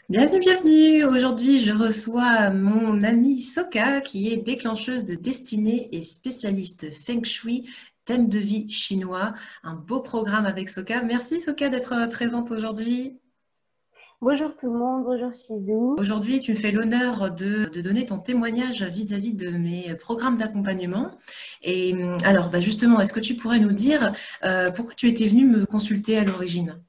Bienvenue, bienvenue. Aujourd'hui, je reçois mon amie Soka, qui est déclencheuse de destinée et spécialiste Feng Shui, thème de vie chinois. Un beau programme avec Soka. Merci Soka d'être présente aujourd'hui. Bonjour tout le monde, bonjour Shizou. Aujourd'hui, tu me fais l'honneur de donner ton témoignage vis-à-vis de mes programmes d'accompagnement. Et alors, justement, est-ce que tu pourrais nous dire pourquoi tu étais venue me consulter à l'origine?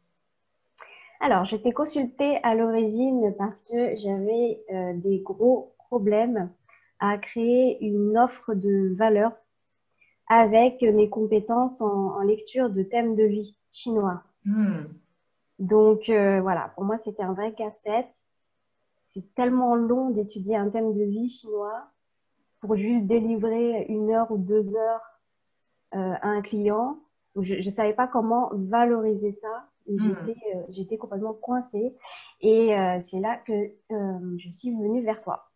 Alors, je t'ai consulté à l'origine parce que j'avais des gros problèmes à créer une offre de valeur avec mes compétences en lecture de thèmes de vie chinois. Hmm. Donc voilà, pour moi, c'était un vrai casse-tête. C'est tellement long d'étudier un thème de vie chinois pour juste délivrer 1 heure ou 2 heures à un client. Je ne savais pas comment valoriser ça. Hmm. J'étais complètement coincée. Et c'est là que je suis venue vers toi.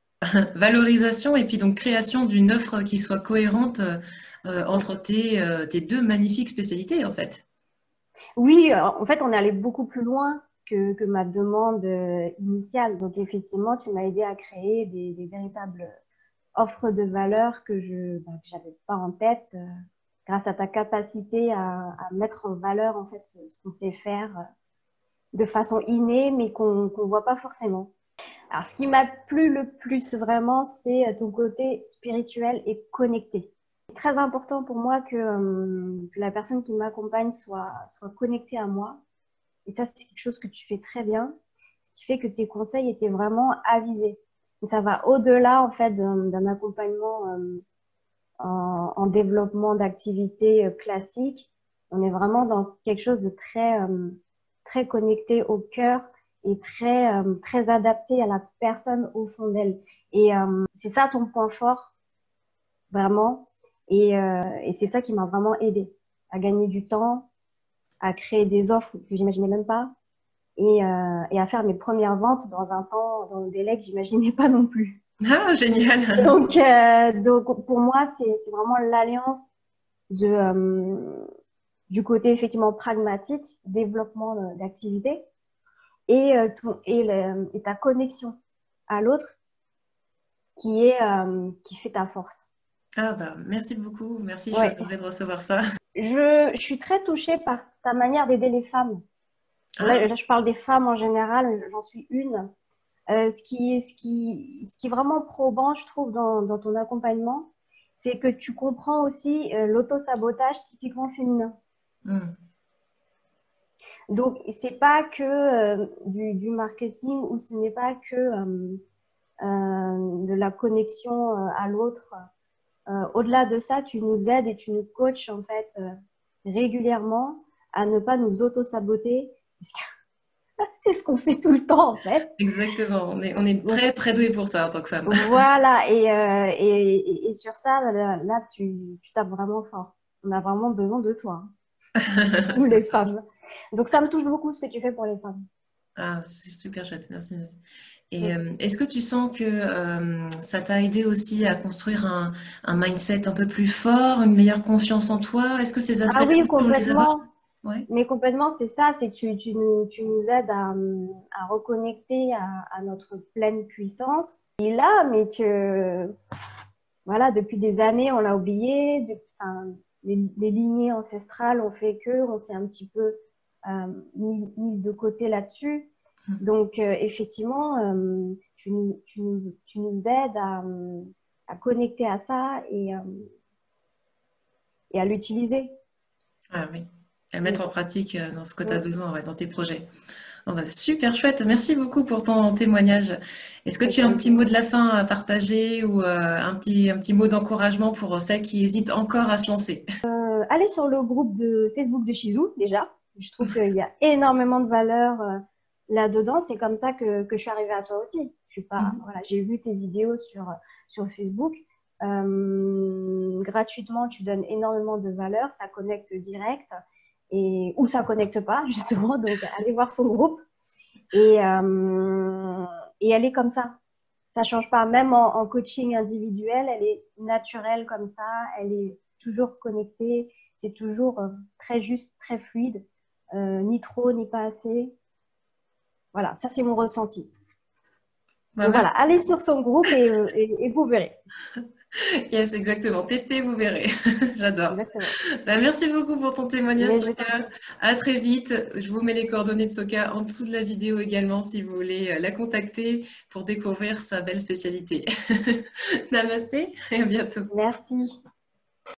Valorisation et puis donc création d'une offre qui soit cohérente Mm. entre tes deux magnifiques spécialités en fait. Oui, en fait, on est allé beaucoup plus loin que ma demande initiale. Donc, effectivement, tu m'as aidé à créer des véritables offres de valeur que j'avais pas en tête, grâce à ta capacité à mettre en valeur en fait ce qu'on sait faire de façon innée, mais qu'on voit pas forcément. Alors, ce qui m'a plu le plus vraiment, c'est ton côté spirituel et connecté. C'est très important pour moi que la personne qui m'accompagne soit connectée à moi. Et ça, c'est quelque chose que tu fais très bien. Ce qui fait que tes conseils étaient vraiment avisés. Et ça va au-delà, en fait, d'un accompagnement en développement d'activités classiques. On est vraiment dans quelque chose de très connecté au cœur et très adapté à la personne au fond d'elle. Et c'est ça ton point fort, vraiment. Et c'est ça qui m'a vraiment aidé à gagner du temps, à créer des offres que j'imaginais même pas et à faire mes premières ventes dans un temps, dans un délai que j'imaginais pas non plus. Ah, génial! Donc pour moi, c'est vraiment l'alliance de, du côté effectivement pragmatique, développement d'activité, et ta connexion à l'autre qui fait ta force. Ah merci beaucoup, merci, je suis Ouais. honorée de recevoir ça. Je suis très touchée par ta manière d'aider les femmes. Ah, Là, je parle des femmes en général, j'en suis une. Ce qui est vraiment probant, je trouve, dans ton accompagnement, c'est que tu comprends aussi l'auto-sabotage typiquement féminin. hmm. Donc, c'est pas que du marketing ou ce n'est pas que de la connexion à l'autre. Au-delà de ça, tu nous aides et tu nous coaches en fait régulièrement à ne pas nous auto-saboter. C'est ce qu'on fait tout le temps en fait. Exactement, on est Donc très très doué pour ça en tant que femme. voilà, et sur ça, là, tu tapes vraiment fort. On a vraiment besoin de toi, hein, nous Ça les marche. femmes. Donc ça me touche beaucoup ce que tu fais pour les femmes. Ah, c'est super chouette, merci, merci. Et Mm. est-ce que tu sens que ça t'a aidé aussi à construire un mindset un peu plus fort, une meilleure confiance en toi? Est-ce que ces Ah aspects-là, oui, tu peux toujours les avoir? complètement. Ouais. Mais complètement, c'est ça, c'est que tu nous aides à reconnecter à notre pleine puissance. Et là, mais que, voilà, depuis des années, on l'a oublié. Enfin, les lignées ancestrales ont fait que on s'est un petit peu mise de côté là-dessus. Donc, effectivement, tu nous aides à connecter à ça et à l'utiliser. Ah oui, à le mettre Mm, en pratique dans ce que tu as mm. besoin, ouais, dans tes projets. Oh, super chouette, merci beaucoup pour ton témoignage. Est-ce que Avec tu as un petit plaisir. mot de la fin à partager ou un petit mot d'encouragement pour celles qui hésitent encore à se lancer? Allez sur le groupe de Facebook de Shizou, déjà. Je trouve qu'il y a énormément de valeur là-dedans. C'est comme ça que je suis arrivée à toi aussi. Je suis pas, Mhm. voilà, j'ai vu tes vidéos sur Facebook. Gratuitement, tu donnes énormément de valeur. Ça connecte direct ou ça connecte pas, justement. Donc, allez voir son groupe et, euh, et elle est comme ça. Ça change pas. Même en coaching individuel, elle est naturelle comme ça. Elle est toujours connectée. C'est toujours très juste, très fluide. Ni trop, ni pas assez. Voilà, ça c'est mon ressenti. Bah, Donc voilà, merci. allez sur son groupe et vous verrez. Yes, exactement. Testez, vous verrez. J'adore. Exactement. Bah, merci beaucoup pour ton témoignage, Mais je t'en prie. Soka. À très vite. Je vous mets les coordonnées de Soka en dessous de la vidéo également si vous voulez la contacter pour découvrir sa belle spécialité. Namasté et à bientôt. Merci.